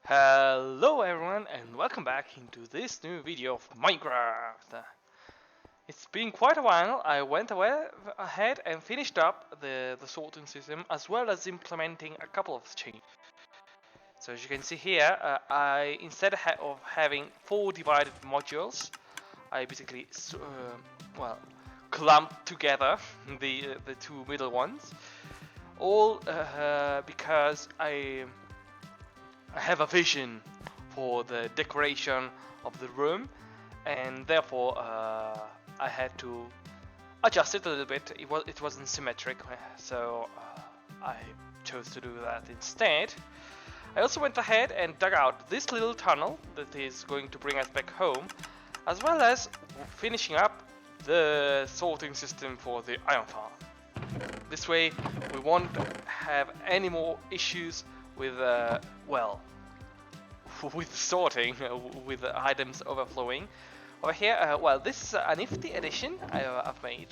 Hello everyone and welcome back into this new video of Minecraft. It's been quite a while. I went ahead and finished up the sorting system as well as implementing a couple of changes. So as you can see here, I instead of having 4 divided modules, I basically clumped together the two middle ones, all because I have a vision for the decoration of the room, and therefore I had to adjust it a little bit. It wasn't symmetric, so I chose to do that instead. I also went ahead and dug out this little tunnel that is going to bring us back home, as well as finishing up the sorting system for the iron farm. This way we won't have any more issues with with sorting, with items overflowing. Over here, this is a nifty addition I've made.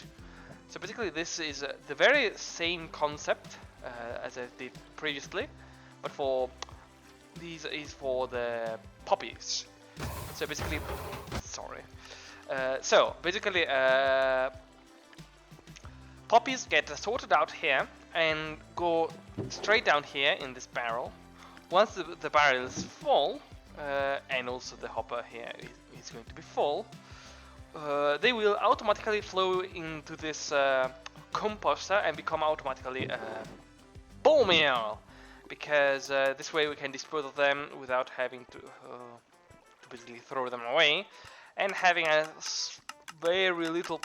So basically this is the very same concept as I did previously, but for these is for the poppies. So basically, poppies get sorted out here and go straight down here in this barrel. Once the barrel is full, and also the hopper here is going to be full, they will automatically flow into this composter and become automatically bone meal, because this way we can dispose of them without having to basically throw them away, and having a very little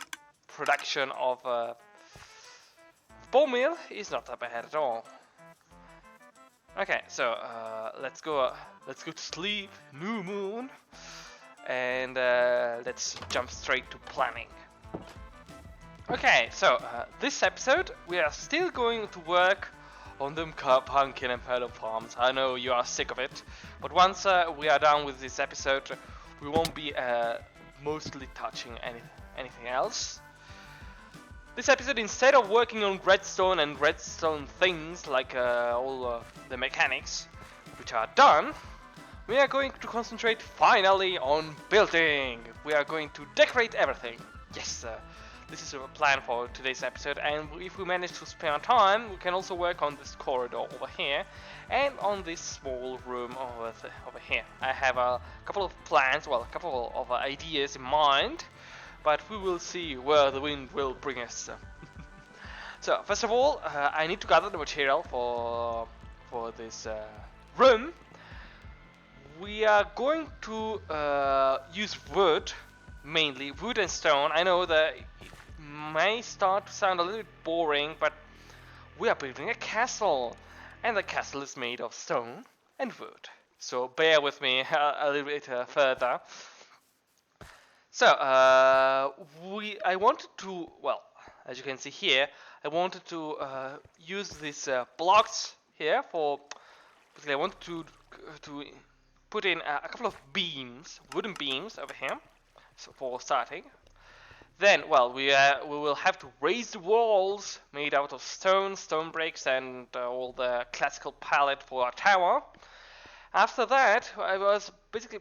production of bone meal is not that bad at all. Okay, so let's go to sleep, new moon, and let's jump straight to planning. Okay, so this episode we are still going to work on them pumpkin and melon farms. I know you are sick of it, but once we are done with this episode, we won't be mostly touching anything else. This episode, instead of working on redstone and redstone things like all the mechanics, which are done, we are going to concentrate finally on building. We are going to decorate everything. Yes, this is a plan for today's episode, and if we manage to spare time, we can also work on this corridor over here and on this small room over here. I have a couple of plans, a couple of ideas in mind, but we will see where the wind will bring us. So first of all, I need to gather the material for this room. We are going to use wood, mainly wood and stone. I know that it may start to sound a little bit boring, but we are building a castle, and the castle is made of stone and wood. So bear with me a little bit further. So I wanted to, as you can see here, I wanted to use these blocks here for. Basically, I wanted to put in a couple of beams, wooden beams over here, so for starting. Then, we will have to raise the walls made out of stone bricks, and all the classical palette for our tower. After that, I was basically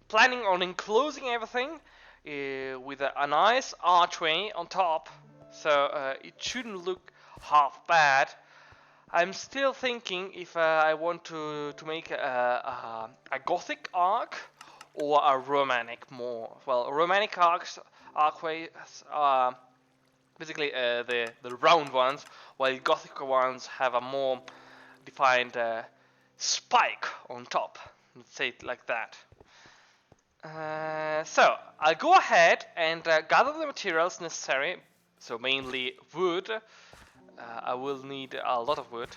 planning on enclosing everything with a nice archway on top, so it shouldn't look half bad. I'm still thinking if I want to make a Gothic arc or a Romantic more. Romantic archways are basically the round ones, while Gothic ones have a more defined spike on top. Let's say it like that. So I'll go ahead and gather the materials necessary. So mainly wood. I will need a lot of wood,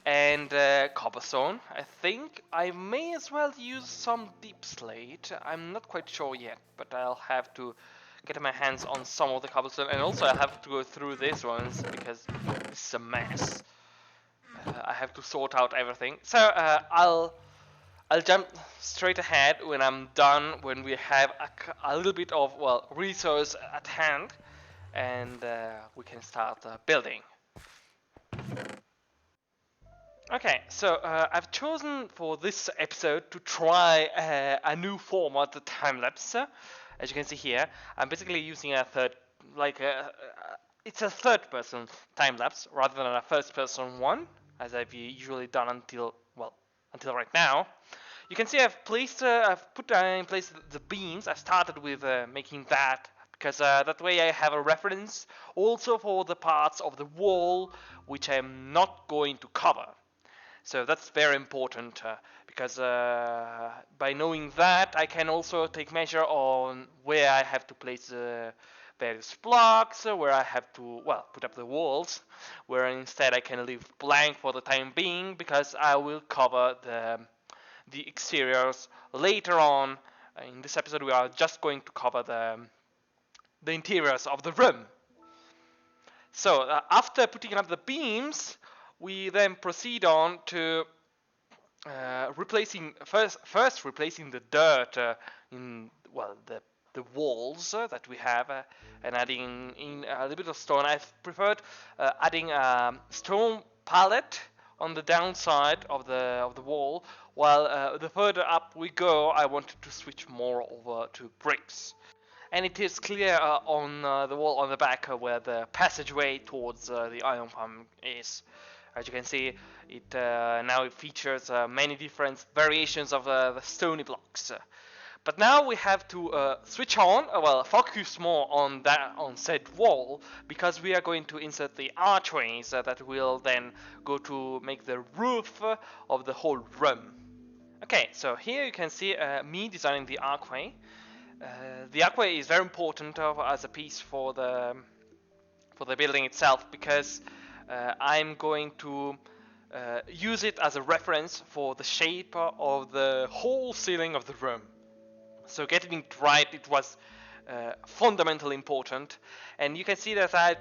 and cobblestone. I think I may as well use some deep slate. I'm not quite sure yet, but I'll have to get my hands on some of the cobblestone, and also I'll have to go through these ones because this is a mess. I have to sort out everything. So I'll jump straight ahead when I'm done, when we have a little bit of resource at hand, and we can start building. Okay, so I've chosen for this episode to try a new format, the time lapse. As you can see here, I'm basically using a like it's a third-person time lapse rather than a first-person one, as I've usually done until right now. You can see I've put in place the beams. I started with making that because that way I have a reference also for the parts of the wall which I'm not going to cover. So that's very important because by knowing that, I can also take measure on where I have to place various blocks, where I have to, well, put up the walls, where instead I can leave blank for the time being because I will cover the exteriors later on. In this episode, we are just going to cover the interiors of the room. So after putting up the beams, we then proceed on to replacing the dirt in the walls that we have and adding in a little bit of stone. I've preferred adding a stone palette on the downside of the wall, while the further up we go, I wanted to switch more over to bricks. And it is clear on the wall on the back where the passageway towards the iron farm is. As you can see, it now it features many different variations of the stony blocks. But now we have to switch on, focus more on said wall, because we are going to insert the archways that will then go to make the roof of the whole room. Okay, so here you can see me designing the archway. The archway is very important as a piece for the building itself because I'm going to use it as a reference for the shape of the whole ceiling of the room. So getting it right, it was fundamentally important, and you can see that I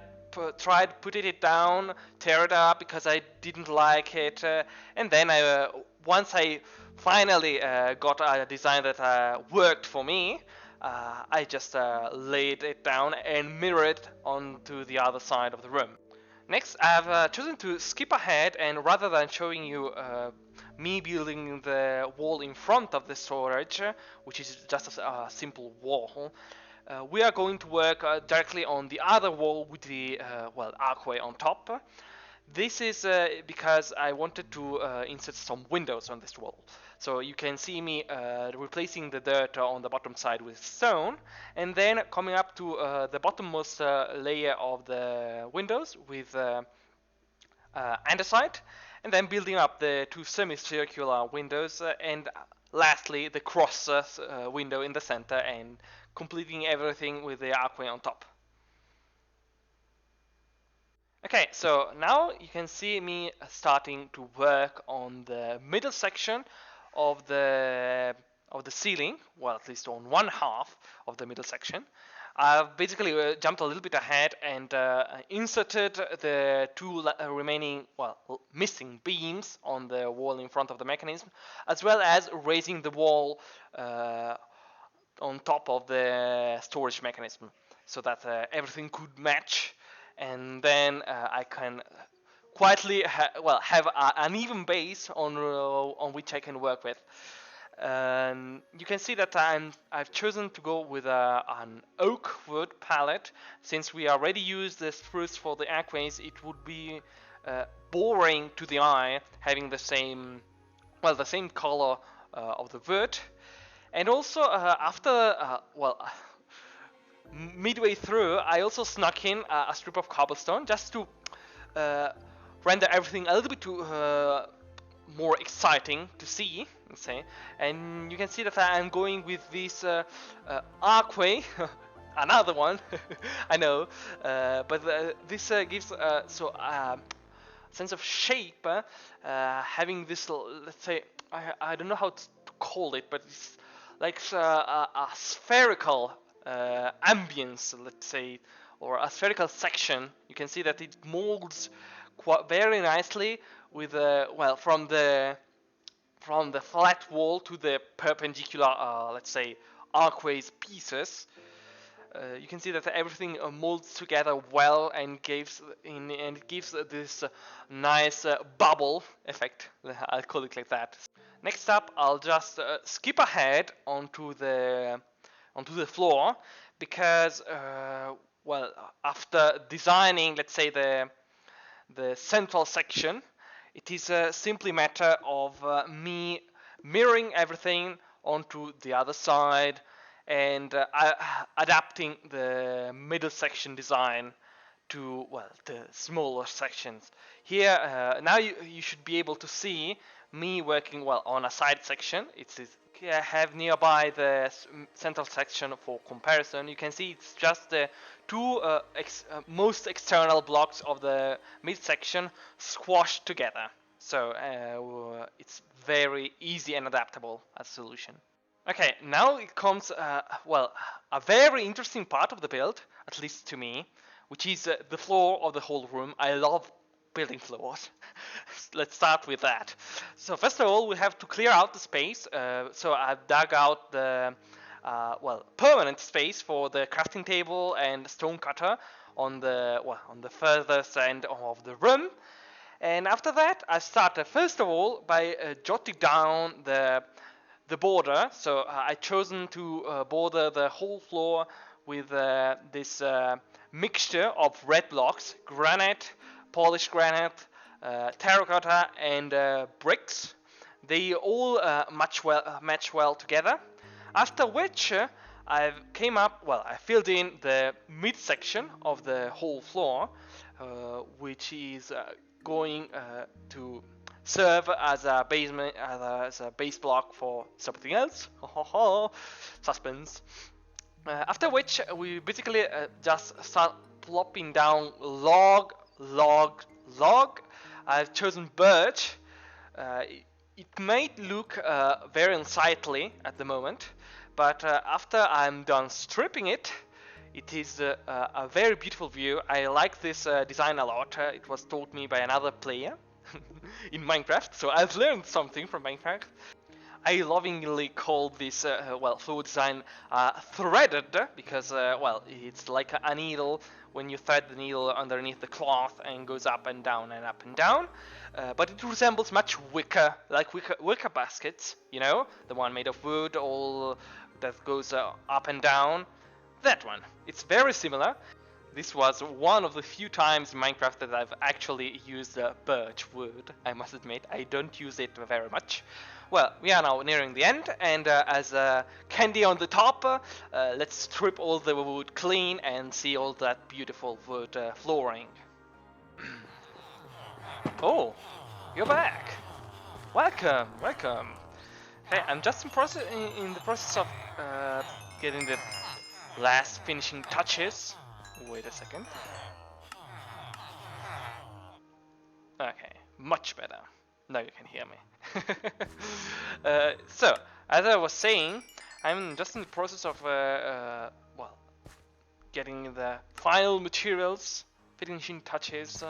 tried putting it down, tear it up because I didn't like it, and then once I finally got a design that worked for me, I just laid it down and mirrored it onto the other side of the room. Next, I've chosen to skip ahead, and rather than showing you me building the wall in front of the storage, which is just a simple wall, we are going to work directly on the other wall with the archway on top. This is because I wanted to insert some windows on this wall. So you can see me replacing the dirt on the bottom side with stone, and then coming up to the bottommost layer of the windows with andesite, and then building up the two semicircular windows, and lastly the cross window in the center, and completing everything with the archway on top. Okay, so now you can see me starting to work on the middle section of the ceiling, well, at least on one half of the middle section. I've basically jumped a little bit ahead and inserted the two remaining, missing beams on the wall in front of the mechanism, as well as raising the wall on top of the storage mechanism, so that everything could match, and then I can quietly have an even base on which I can work with. You can see that I've chosen to go with an oak wood palette. Since we already used the spruce for the archways, it would be boring to the eye having the same color of the wood. And also midway through, I also snuck in a strip of cobblestone just to render everything a little bit more exciting to see, let's say. And you can see that I'm going with this archway, another one, I know, but this gives sense of shape, having this, let's say, I don't know how to call it, but it's like a spherical ambience, let's say, or a spherical section. You can see that it molds very nicely with from the flat wall to the perpendicular, let's say, archways pieces. you can see that everything molds together well and it gives this nice bubble effect. I'll call it like that. Next up, I'll just skip ahead onto the floor because well, after designing, let's say the central section, it is simply a matter of me mirroring everything onto the other side and adapting the middle section design to, well, the smaller sections. Here, now you should be able to see me working, well, on a side section. I have nearby the central section for comparison. You can see it's just the two most external blocks of the mid section squashed together. So it's very easy and adaptable as a solution. Okay, now it comes, well, a very interesting part of the build, at least to me, which is the floor of the whole room. I love building floors. Let's start with that. So first of all, we have to clear out the space. So I've dug out the, well, permanent space for the crafting table and stone cutter on the furthest end of the room. And after that, I started first of all by jotting down the border. So I chosen to border the whole floor with this mixture of red blocks, granite, polished granite, terracotta, and bricks. They all match well together. After which I filled in the midsection of the whole floor, which is going to serve as a basement, as a base block for something else. Suspense. After which we basically just start plopping down log. I've chosen birch. It might look very unsightly at the moment, but after I'm done stripping it, it is a very beautiful view. I like this design a lot. It was taught me by another player in Minecraft, so I've learned something from Minecraft. I lovingly call this floor design threaded because well, it's like a needle when you thread the needle underneath the cloth and goes up and down and up and down. But it resembles much wicker baskets, you know, the one made of wood, all that goes up and down. That one. It's very similar. This was one of the few times in Minecraft that I've actually used birch wood. I must admit, I don't use it very much. Well, we are now nearing the end, and as candy on the top, let's strip all the wood clean and see all that beautiful wood flooring. Oh, you're back. Welcome. Hey, I'm just in the process of getting the last finishing touches. Wait a second. Okay, much better. Now you can hear me. So, as I was saying, I'm just in the process of getting the final materials, finishing touches.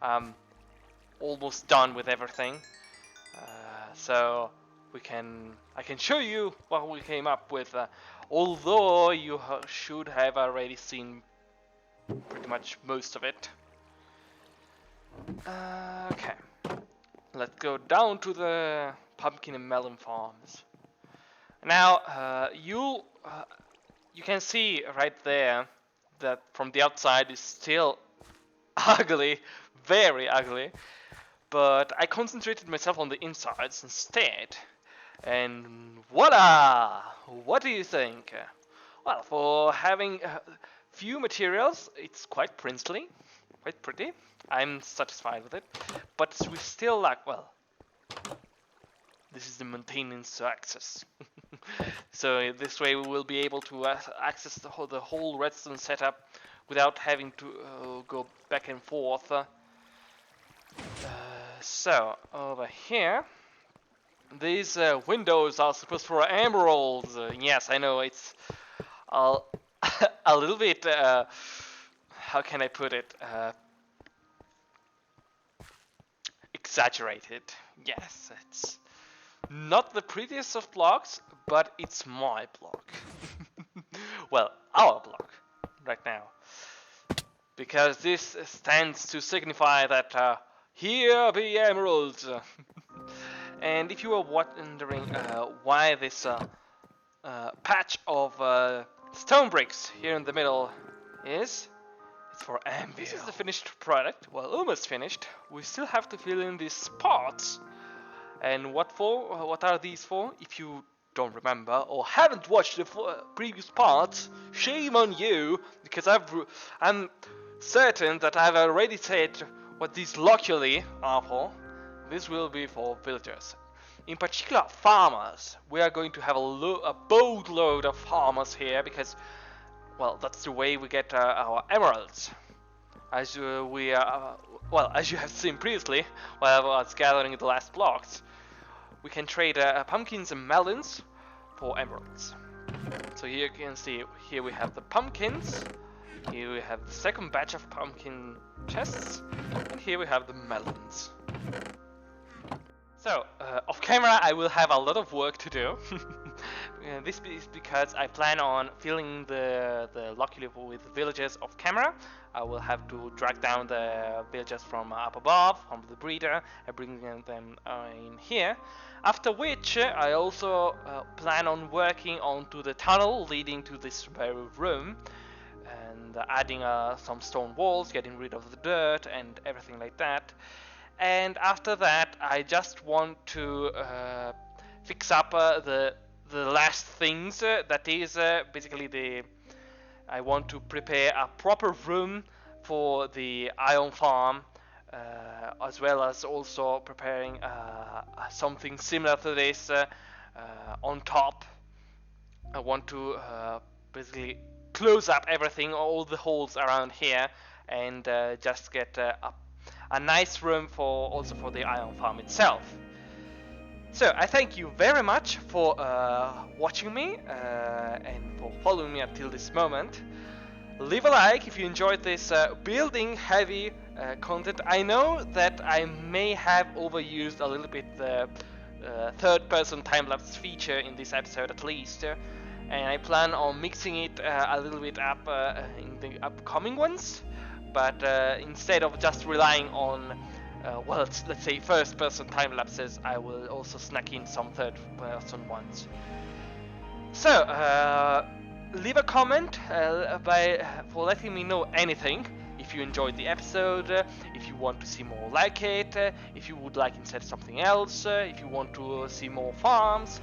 I'm almost done with everything. So I can show you what we came up with. Although you should have already seen pretty much most of it. Okay. Let's go down to the pumpkin and melon farms. Now, you can see right there that from the outside is still ugly, very ugly. But I concentrated myself on the insides instead. And voila! What do you think? Well, for having few materials, it's quite princely, quite pretty. I'm satisfied with it, but we still lack, well, this is the maintenance access. So this way we will be able to access the whole redstone setup without having to go back and forth. So over here, these windows are supposed for emeralds. Yes, I know it's a little bit, how can I put it? Exaggerated. Yes, it's not the prettiest of blocks, but it's my block. Well, our block. right now, because this stands to signify that here be emeralds. And if you are wondering why this patch of stone bricks here in the middle is, it's for amber. This is the finished product. Well, almost finished. We still have to fill in these spots. And what for? What are these for? If you don't remember or haven't watched the previous parts, shame on you, because I'm certain that I've already said what these locally are for. This will be for villagers. In particular, farmers. We are going to have a boatload of farmers here because, well, that's the way we get our emeralds. As you have seen previously, while I was gathering the last blocks, we can trade pumpkins and melons for emeralds. So here you can see, here we have the pumpkins, here we have the second batch of pumpkin chests, and here we have the melons. So, off camera I will have a lot of work to do. This is because I plan on filling the lucky with villagers off camera. I will have to drag down the villagers from up above, from the breeder, and bring them in here. After which, I also plan on working onto the tunnel leading to this very room, and adding some stone walls, getting rid of the dirt and everything like that. And after that, I just want to fix up the last things. That is basically I want to prepare a proper room for the iron farm, as well as also preparing something similar to this on top. I want to basically close up everything, all the holes around here, and just get a nice room for the iron farm itself. So I thank you very much for watching me and for following me until this moment. Leave a like if you enjoyed this building heavy content. I know that I may have overused a little bit the third person time-lapse feature in this episode at least, and I plan on mixing it a little bit up in the upcoming ones, but instead of just relying on let's say first person time lapses, I will also snack in some third person ones. So leave a comment for letting me know anything. If you enjoyed the episode, if you want to see more like it, if you would like instead something else, if you want to see more farms,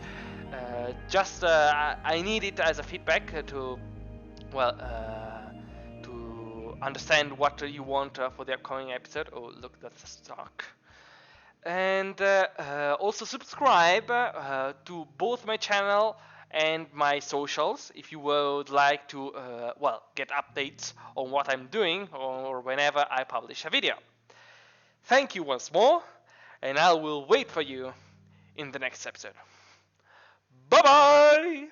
I need it as a feedback to understand what you want for the upcoming episode. Oh, look, that's a stock. And also subscribe to both my channel and my socials if you would like to get updates on what I'm doing or whenever I publish a video. Thank you once more, and I will wait for you in the next episode. Bye bye!